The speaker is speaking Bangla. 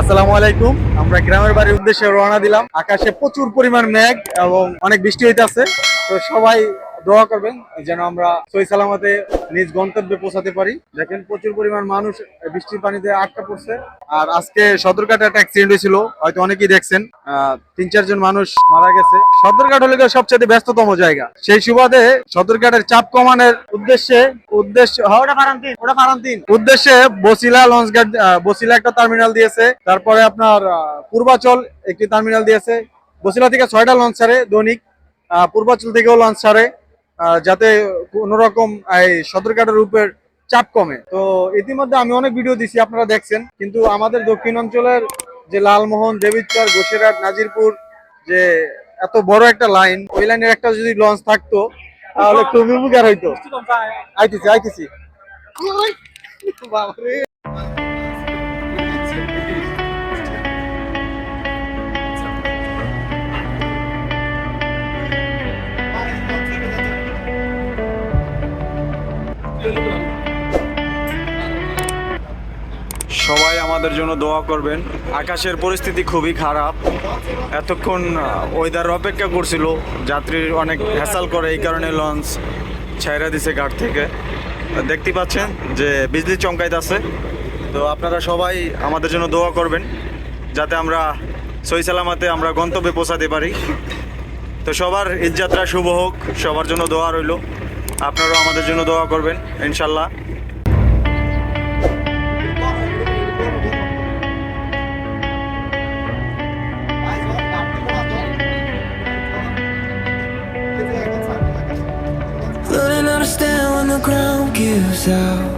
আসসালামু আলাইকুম। আমরা গ্রামের বাড়ির উদ্দেশ্যে রওনা দিলাম। আকাশে প্রচুর পরিমাণ মেঘ এবং অনেক বৃষ্টি হইতাছে। তো সবাই দোয়া করবেন যেন আমরা সহি সালামতে নিজ গন্তব্যে পৌঁছাতে পারি। দেখেন প্রচুর পরিমাণ মানুষ বৃষ্টির পানিতে আটকা পড়ছে। আর আজকে সদরঘাটে একটা অ্যাক্সিডেন্ট হয়েছিল, হয়তো অনেকেই দেখছেন। 3-4 জন মানুষ মারা গেছে। সদরঘাট হলো গিয়ে সবচেয়ে ব্যস্ততম জায়গা। সেই সুবাদে সদরঘাটের চাপ কমানোর উদ্দেশ্যে বসিলা লঞ্চ ঘাট, বসিলা একটা টার্মিনাল দিয়েছে। তারপরে আপনার পূর্বাচল একটি টার্মিনাল দিয়েছে। বসিলা থেকে 6টা লঞ্চ ছাড়ে দৈনিক, পূর্বাচল থেকেও লঞ্চ ছাড়ে, যাতে কোন রকম এই সদরঘাটের উপর চাপ কমে। তো ইতিমধ্যে আমি অনেক ভিডিও দিছি, আপনারা দেখছেন। কিন্তু আমাদের দক্ষিণ অঞ্চলের যে লালমোহন, দেবিদ্বার, বসিরহাট, নাজিরপুর, যে এত বড় একটা লাইন, ওই লাইনের একটা যদি লঞ্চ থাকতো তাহলে খুবই উপকার হইতো। আইতেছি আইতেছি। বাবারে। সবাই আমাদের জন্য দোয়া করবেন। আকাশের পরিস্থিতি খুবই খারাপ। এতক্ষণ ওয়েদার অপেক্ষা করছিল, যাত্রীর অনেক হ্যাসাল করে, এই কারণে লঞ্চ ছাইরা দিছে ঘাট থেকে। দেখতে পাচ্ছেন যে বিজলি চমকাইতেছে। তো আপনারা সবাই আমাদের জন্য দোয়া করবেন যাতে আমরা সহি সালামতে আমরা গন্তব্যে পৌঁছাতে পারি। তো সবার ঈদযাত্রা শুভ হোক, সবার জন্য দোয়া রইল। আপনারাও আমাদের জন্য দোয়া করবেন ইনশাল্লাহ। Learning how to stand when the ground gives out.